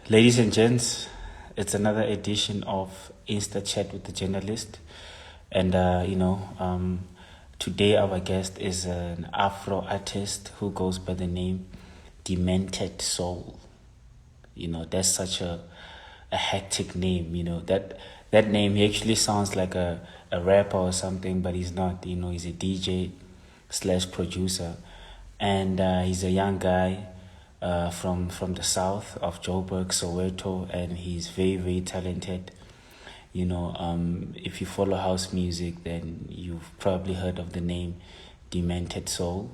Ladies and gents, it's another edition of Insta Chat with the Journalist. And, today our guest is an Afro artist who goes by the name Demented Soul. That's such a hectic name, that name, he actually sounds like a rapper or something, but he's not. He's a DJ slash producer, and he's a young guy from the south of Joburg, Soweto, and he's very, very talented. If you follow house music, then you've probably heard of the name Demented Soul.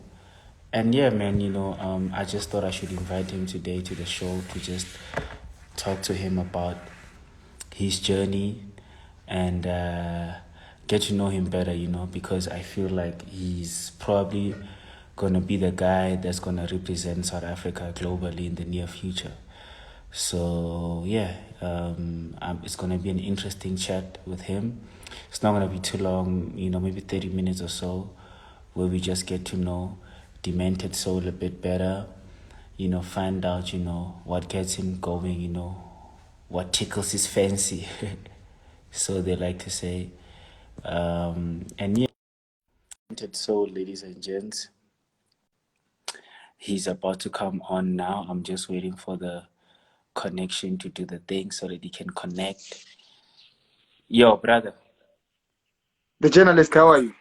And yeah, man, I just thought I should invite him today to the show to just talk to him about his journey and get to know him better, because I feel like he's probably going to be the guy that's going to represent South Africa globally in the near future. So, yeah, it's going to be an interesting chat with him. It's not going to be too long, maybe 30 minutes or so, where we just get to know Demented Soul a bit better, find out, what gets him going, what tickles his fancy. So they like to say. And yeah, Demented Soul, ladies and gents, he's about to come on now. I'm just waiting for the connection to do the thing so that he can connect. Yo, brother. The journalist, how are you?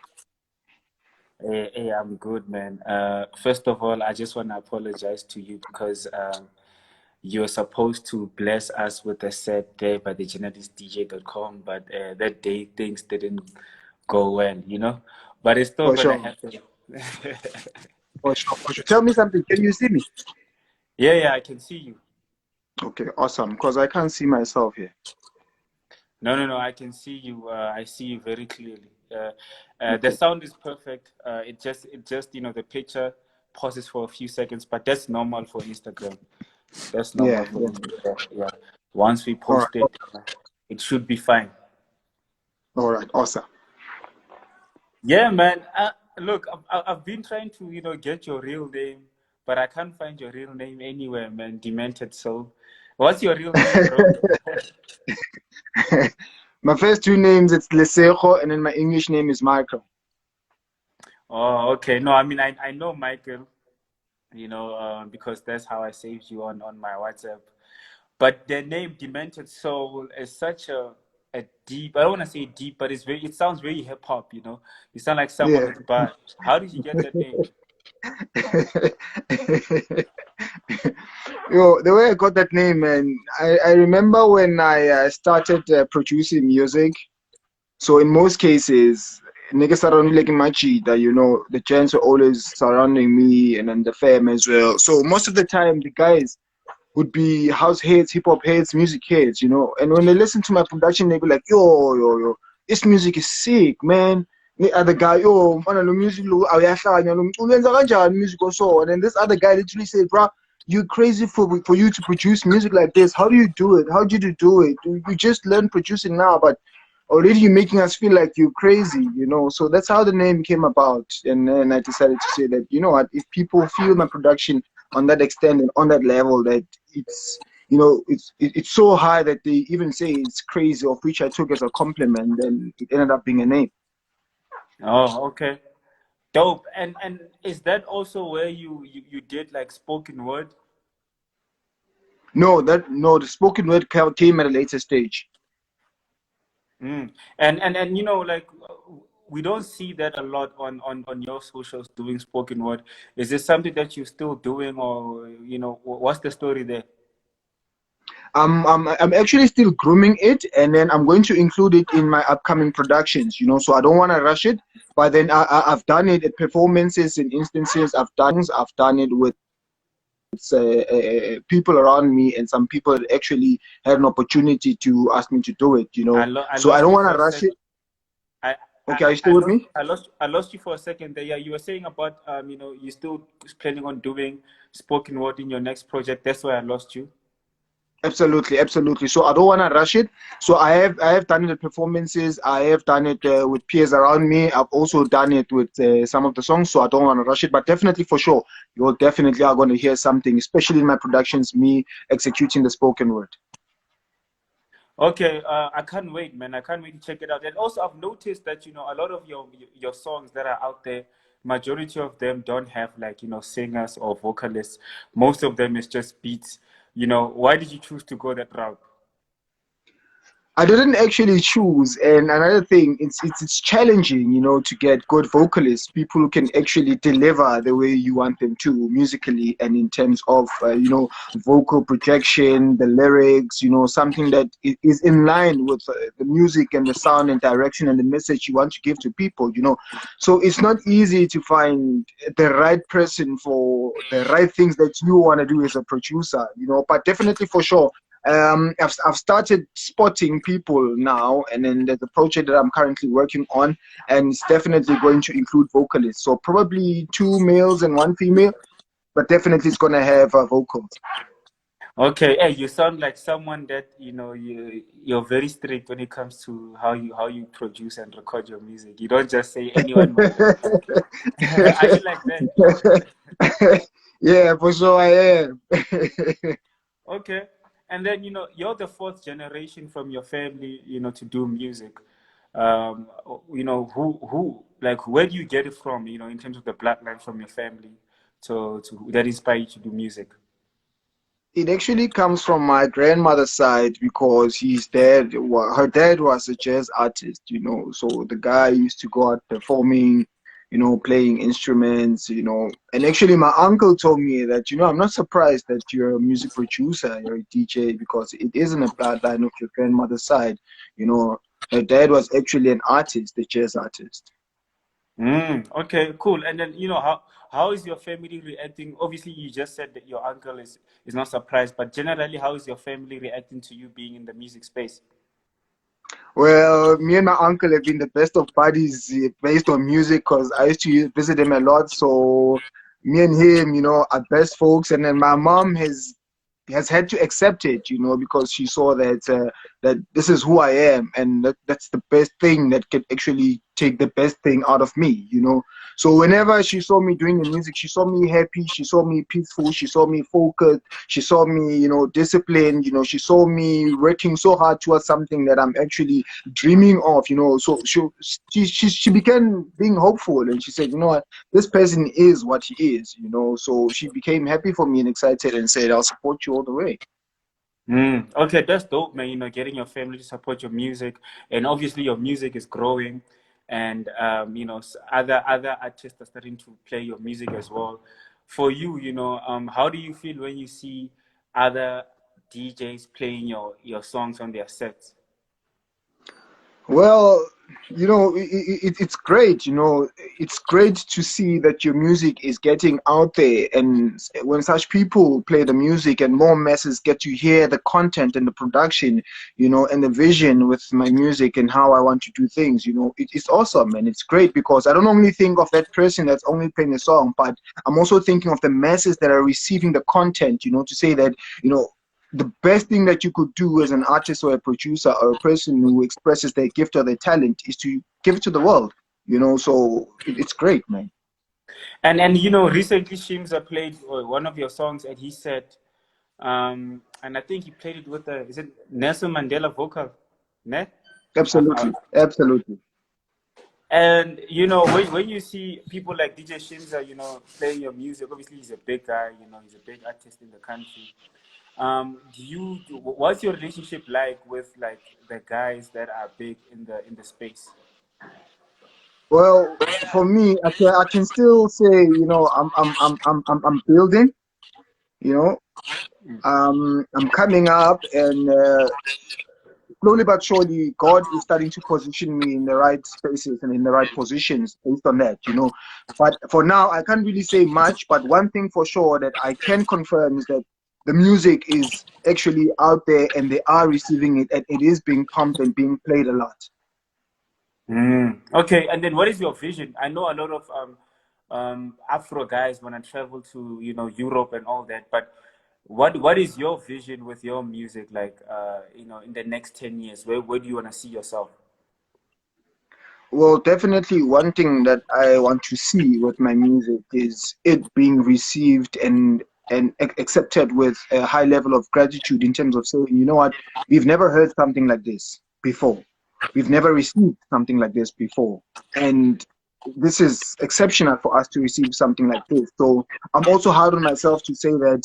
Hey, I'm good, man. First of all, I just want to apologize to you because you're supposed to bless us with a set there by the journalistdj.com, but that day things didn't go well. But it's still For gonna sure. happen. For sure. For sure. Tell me something. Can you see me? Yeah, yeah, I can see you. Okay, awesome. Because I can't see myself here. No, I can see you. I see you very clearly. The Okay. sound is perfect. It just, the picture pauses for a few seconds, but that's normal for Instagram. That's normal Yeah, for yeah. Instagram. Yeah. Once we All right. post it, it should be fine. All right. Awesome. Yeah, man. Look, I've been trying to, get your real name, but I can't find your real name anywhere, man. Demented Soul. What's your real name, bro? My first two names, it's Lesejo, and then my English name is Michael. Oh, okay. No, I mean, I know Michael, because that's how I saved you on my WhatsApp. But the name Demented Soul is such a deep, I don't want to say deep, but it sounds very hip hop. You sound like someone Yeah. with bars. How did you get that name? Yo, the way I got that name, man, I remember when I started producing music. So in most cases, niggas surrounding like Machida, the gents are always surrounding me and then the fam as well. So most of the time, the guys would be house heads, hip hop heads, music heads. And when they listen to my production, they be like, yo, this music is sick, man. The other guy, yo, man, the music, awuyahlanya, lo mculo wenza kanjani music also. And then this other guy literally said, bro, you crazy for you to produce music like this. How do you do it? How did you do it? You just learn producing now, but already you're making us feel like you're crazy. So that's how the name came about. And then I decided to say that, you know what, if people feel my production on that extent and on that level, that it's so high that they even say it's crazy, of which I took as a compliment, and it ended up being a name. Oh, okay. Dope. And is that also where you did like spoken word? No, the spoken word came at a later stage. Mm. And like we don't see that a lot on your socials doing spoken word. Is this something that you're still doing, or what's the story there? I'm actually still grooming it, and then I'm going to include it in my upcoming productions. So I don't want to rush it, but then I've done it at performances and instances. I've done it with people around me, and some people actually had an opportunity to ask me to do it. I So I lost don't you want for to a rush second. it. I, Okay, are you still with me? I lost you for a second there. Yeah, you were saying about you still planning on doing spoken word in your next project. That's why I lost you. Absolutely, absolutely. So I don't want to rush it. So I have done it at performances. I have done it with peers around me. I've also done it with some of the songs. So I don't want to rush it. But definitely, for sure, you definitely are going to hear something, especially in my productions, me executing the spoken word. Okay, I can't wait, man. I can't wait to check it out. And also, I've noticed that a lot of your songs that are out there, majority of them don't have like singers or vocalists. Most of them is just beats. Why did you choose to go that route? I didn't actually choose, and another thing, it's challenging, to get good vocalists, people who can actually deliver the way you want them to musically, and in terms of vocal projection, the lyrics, something that is in line with the music and the sound and direction and the message you want to give to people. So it's not easy to find the right person for the right things that you want to do as a producer. But definitely for sure I've started spotting people now, and then there's a project that I'm currently working on, and it's definitely going to include vocalists. So probably two males and one female, but definitely it's gonna have vocals. Okay, hey, you sound like someone that you're very strict when it comes to how you produce and record your music. You don't just say anyone must do it. Are you like that? Yeah, for sure I am. Okay. And then, you're the fourth generation from your family, to do music. Um, like, where do you get it from, in terms of the bloodline from your family to that inspire you to do music? It actually comes from my grandmother's side because her dad was a jazz artist. So the guy used to go out performing, playing instruments, And actually, my uncle told me that, I'm not surprised that you're a music producer, you're a DJ, because it isn't a bloodline of your grandmother's side. You know, Her dad was actually an artist, a jazz artist. Okay, cool. And then, how is your family reacting? Obviously, you just said that your uncle is not surprised, but generally, how is your family reacting to you being in the music space? Well, me and my uncle have been the best of buddies based on music because I used to visit him a lot. So me and him, are best folks. And then my mom has had to accept it, because she saw that this is who I am, and that's the best thing that can actually take the best thing out of me. So whenever she saw me doing the music, she saw me happy, she saw me peaceful, she saw me focused, she saw me, disciplined, she saw me working so hard towards something that I'm actually dreaming of. So she began being hopeful, and she said, what, this person is what he is. So she became happy for me and excited and said, I'll support you all the way. Okay, that's dope, man. Getting your family to support your music, and obviously your music is growing, and other artists are starting to play your music as well. For you, how do you feel when you see other DJs playing your songs on their sets? Well, it's great. It's great to see that your music is getting out there, and when such people play the music and more masses get to hear the content and the production, and the vision with my music and how I want to do things, it's awesome, and it's great because I don't only think of that person that's only playing the song, but I'm also thinking of the masses that are receiving the content, to say that, you know, the best thing that you could do as an artist or a producer or a person who expresses their gift or their talent is to give it to the world. So it's great, man. And recently Shimza played one of your songs, and he said, and I think he played it with is it Nelson Mandela vocal, ne? Absolutely, absolutely. And when you see people like DJ Shimza, playing your music, obviously he's a big guy, he's a big artist in the country. What's your relationship like with like the guys that are big in the space? Well, for me, I can still say, I'm building. You know, I'm coming up, and slowly but surely, God is starting to position me in the right spaces and in the right positions based on that. But for now, I can't really say much. But one thing for sure that I can confirm is that the music is actually out there and they are receiving it, and it is being pumped and being played a lot. Okay, and then what is your vision? I know a lot of Afro guys when I travel to Europe and all that, but what is your vision with your music? Like, in the next 10 years, where do you want to see yourself? Well, definitely one thing that I want to see with my music is it being received and accepted with a high level of gratitude in terms of saying, you know what, we've never heard something like this before. We've never received something like this before. And this is exceptional for us to receive something like this. So I'm also hard on myself to say that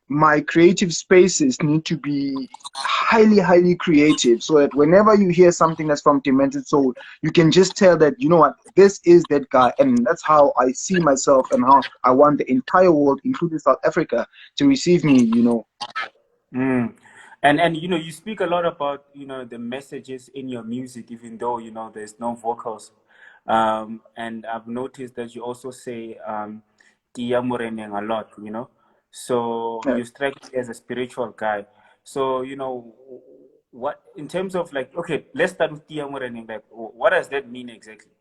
my creative spaces need to be highly, highly creative so that whenever you hear something that's from Demented Soul, you can just tell that, you know what, this is that guy. And that's how I see myself and how I want the entire world, including South Africa, to receive me, you know. Mm. And you speak a lot about the messages in your music, even though there's no vocals. And I've noticed that you also say Tia Moreneng a lot, So Yeah. you strike me as a spiritual guy. So what in terms of, like, okay, let's start with Tia Moreneng. Like, what does that mean exactly?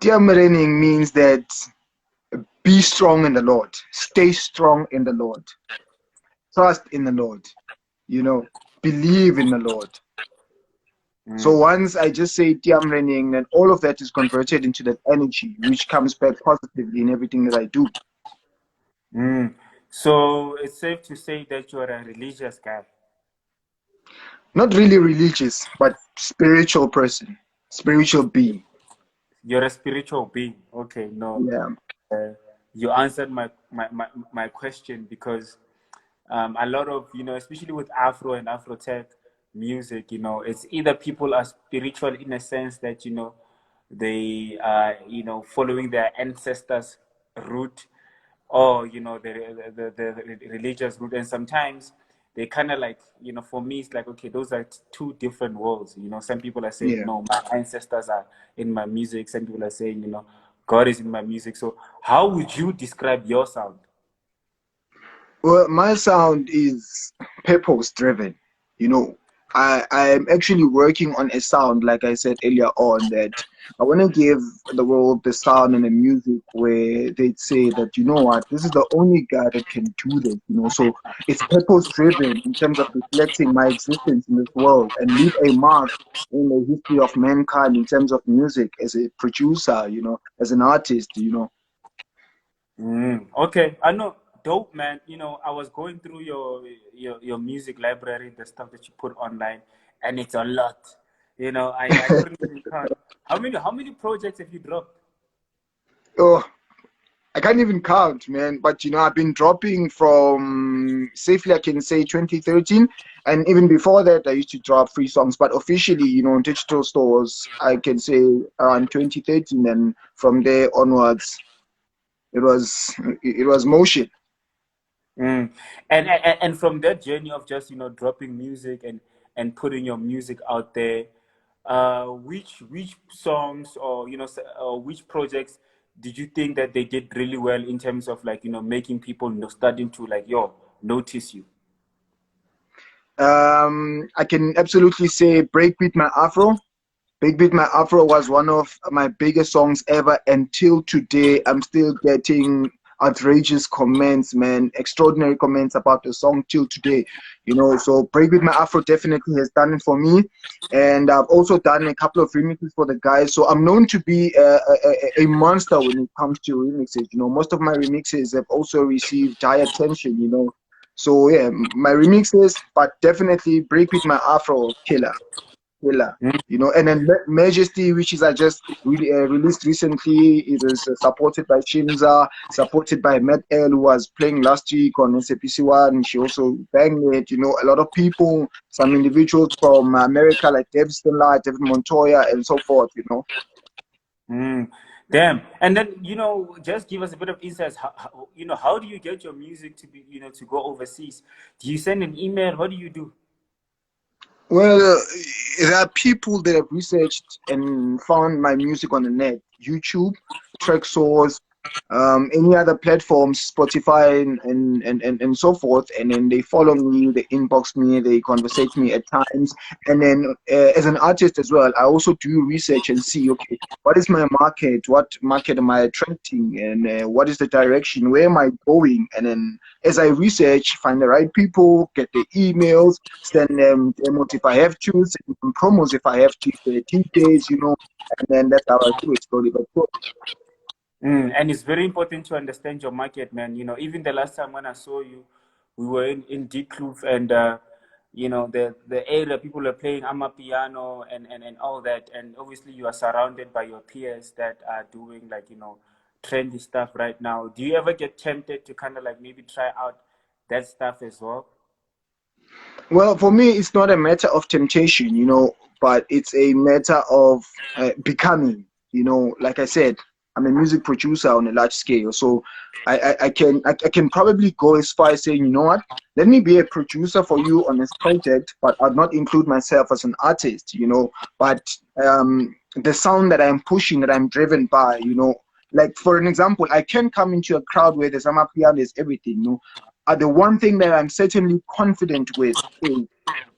Diamarening means that be strong in the Lord, stay strong in the Lord, trust in the Lord, you know, believe in the Lord. So Mm. once I just say Tiamrening, then all of that is converted into that energy, which comes back positively in everything that I do. Mm. So it's safe to say that you're a religious guy. Not really religious, but spiritual person, spiritual being. You're a spiritual being. Okay, no. Yeah, Uh, you answered my question, because a lot of, especially with Afro and Afro tech music, it's either people are spiritual in a sense that, they are, following their ancestors' route, or, the religious route. And sometimes they kind of like, for me, it's like, okay, those are two different worlds. Some people are saying, yeah. no, my ancestors are in my music. Some people are saying, God is in my music. So how would you describe your sound? Well, my sound is purpose driven. You know, I'm actually working on a sound, like I said earlier on, that I want to give the world the sound and the music where they'd say that, you know what, this is the only guy that can do this, you know. So it's purpose driven in terms of reflecting my existence in this world and leave a mark in the history of mankind in terms of music as a producer, you know, as an artist, you know. Okay, I know, dope, man. I was going through your music library, the stuff that you put online, and it's a lot. I couldn't even count. How many projects have you dropped? Oh, I can't even count, man. But you know, I've been dropping from safely, I can say 2013, and even before that, I used to drop free songs. But officially, you know, on digital stores, I can say around 2013, and from there onwards, it was it was motion. Mm. And from that journey of just dropping music and putting your music out there, which songs, or or which projects did you think that they did really well in terms of, like, making people starting to, like, notice you? I can absolutely say "Breakbeat My Afro." Big Beat My Afro was one of my biggest songs ever. Until today, I'm still getting outrageous comments, man, extraordinary comments about the song till today. You know, so Break Beat My Afro definitely has done it for me. And I've also done a couple of remixes for the guys. So I'm known to be a monster when it comes to remixes. You know, most of my remixes have also received high attention, you know. So yeah, my remixes, but definitely Break Beat My Afro, killer. Killer. You know, and then Majesty, which is I just really released recently. It is supported by Shimza, supported by Matt L, who was playing last week on SAPC1. She also banged it. You know, a lot of people, some individuals from America like Dave Stella, David Montoya, and so forth. You know. Mm. Damn. And then, just give us a bit of insights. How do you get your music to be, to go overseas? Do you send an email? What do you do? Well, there are people that have researched and found my music on the net, YouTube, track source. any other platforms, Spotify and so forth, and then they follow me, they inbox me, they conversate me at times, and then as an artist as well, I also do research and see, okay, what is my market, what market am I attracting, and what is the direction, where am I going, and then as I research, find the right people, get the emails, send them demos if I have to, send them promos if I have to, the DJs, and then that's how I do it slowly but slowly. And it's very important to understand your market, man. Even the last time when I saw you, we were in Deep Kloof, and the area people are playing amapiano and all that, and obviously you are surrounded by your peers that are doing like trendy stuff right now. Do you ever get tempted to kind of like maybe try out that stuff as well? Well, for me, it's not a matter of temptation, but it's a matter of becoming. Like I said, I'm a music producer on a large scale, so I can probably go as far as saying, you know what, let me be a producer for you on this project, but I'll not include myself as an artist, But the sound that I'm pushing, that I'm driven by, like for an example, I can come into a crowd where there's piano, there's everything, the one thing that I'm certainly confident with is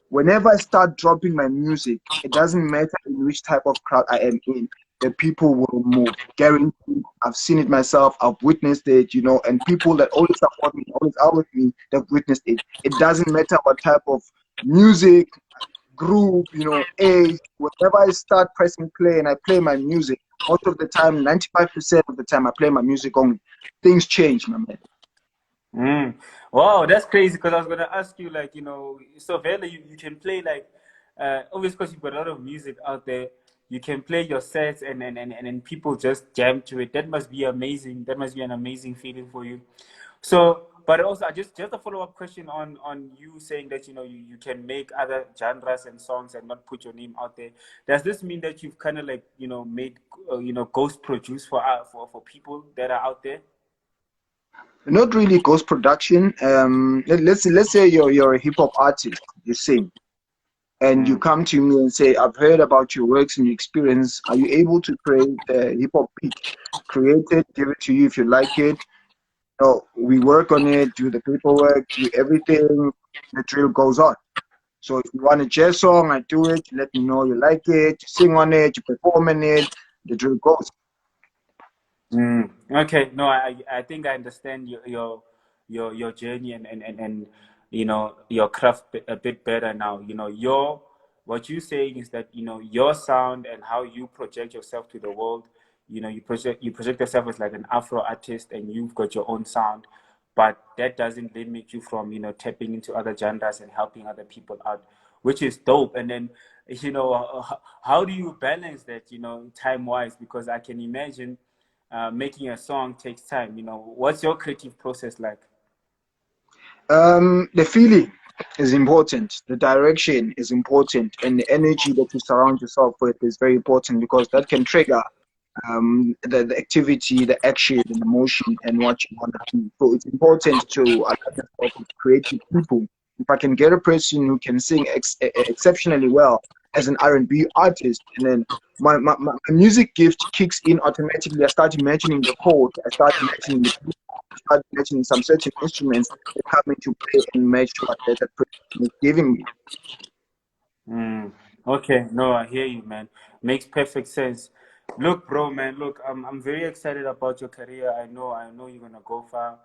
whenever I start dropping my music, it doesn't matter in which type of crowd I am in, the people will move. Guaranteed. I've seen it myself, I've witnessed it, and people that always support me, always are with me, they've witnessed it. It doesn't matter what type of music, group, age, whenever I start pressing play and I play my music, most of the time, 95% of the time I play my music only. Things change, my man. Mm. Wow, that's crazy because I was gonna ask you, like, so Vela, you can play like, obviously because you've got a lot of music out there, you can play your sets and people just jam to it. That must be amazing. That must be an amazing feeling for you. So, but also, just a follow-up question on you saying that you can make other genres and songs and not put your name out there. Does this mean that you've kind of like made ghost produce for people that are out there? Not really ghost production. Let's say you're a hip hop artist, you sing, and you Mm. come to me and say, I've heard about your works and your experience. Are you able to create a hip hop beat? Create it, give it to you if you like it. We work on it, do the paperwork, do everything. The drill goes on. So if you want a jazz song, I do it. You let me know you like it. You sing on it. You perform on it. The drill goes. Mm. Okay, no, I think I understand your journey and your craft a bit better now. What you're saying is that your sound and how you project yourself to the world. You project yourself as like an Afro artist, and you've got your own sound, but that doesn't limit you from tapping into other genres and helping other people out, which is dope. And then how do you balance that time wise? Because I can imagine making a song takes time. What's your creative process like? The feeling is important, the direction is important, and the energy that you surround yourself with is very important because that can trigger the activity, the action, and the motion, and what you want to do. So it's important to align yourself with creative people. If I can get a person who can sing exceptionally well as an R&B artist, and then my music gift kicks in automatically. I start imagining the chords, I start imagining the beat, I start imagining some certain instruments that come into play and match what that person is giving me. Mm. Okay, no, I hear you, man. Makes perfect sense. Look, bro, man, look, I'm very excited about your career. I know you're gonna go far.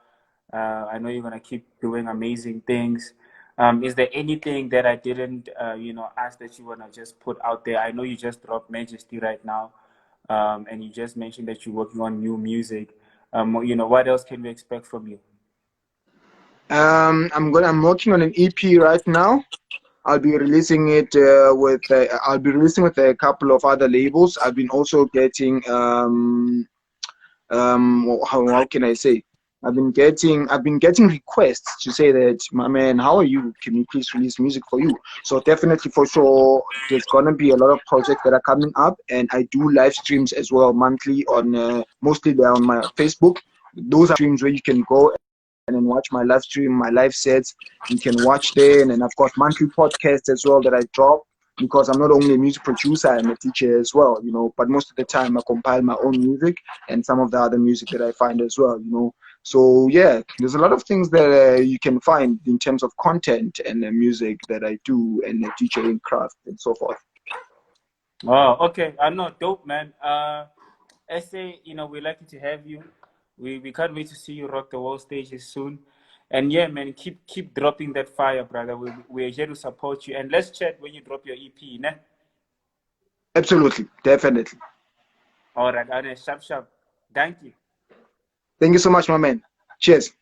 I know you're gonna keep doing amazing things. Is there anything that I didn't, ask that you wanna just put out there? I know you just dropped Majesty right now, and you just mentioned that you're working on new music. What else can we expect from you? I'm working on an EP right now. I'll be releasing it I'll be releasing with a couple of other labels. I've been also getting how can I say? I've been getting requests to say that, my man, how are you? Can we please release music for you? So definitely, for sure, there's gonna be a lot of projects that are coming up, and I do live streams as well monthly on mostly they're on my Facebook. Those are streams where you can go and then watch my live stream, my live sets. You can watch there, and then I've got monthly podcasts as well that I drop. because I'm not only a music producer, I'm a teacher as well, you know. But most of the time, I compile my own music and some of the other music that I find as well, you know. So yeah, there's a lot of things that you can find in terms of content and music that I do and teaching craft and so forth. Oh, okay. I know, dope, man. SA, we're lucky to have you. We can't wait to see you rock the world stages soon. And yeah, man, keep dropping that fire, brother. We're here to support you. And let's chat when you drop your EP, ne? Absolutely, definitely. All right, Ane, sharp, sharp. Thank you. Thank you so much, my man. Cheers.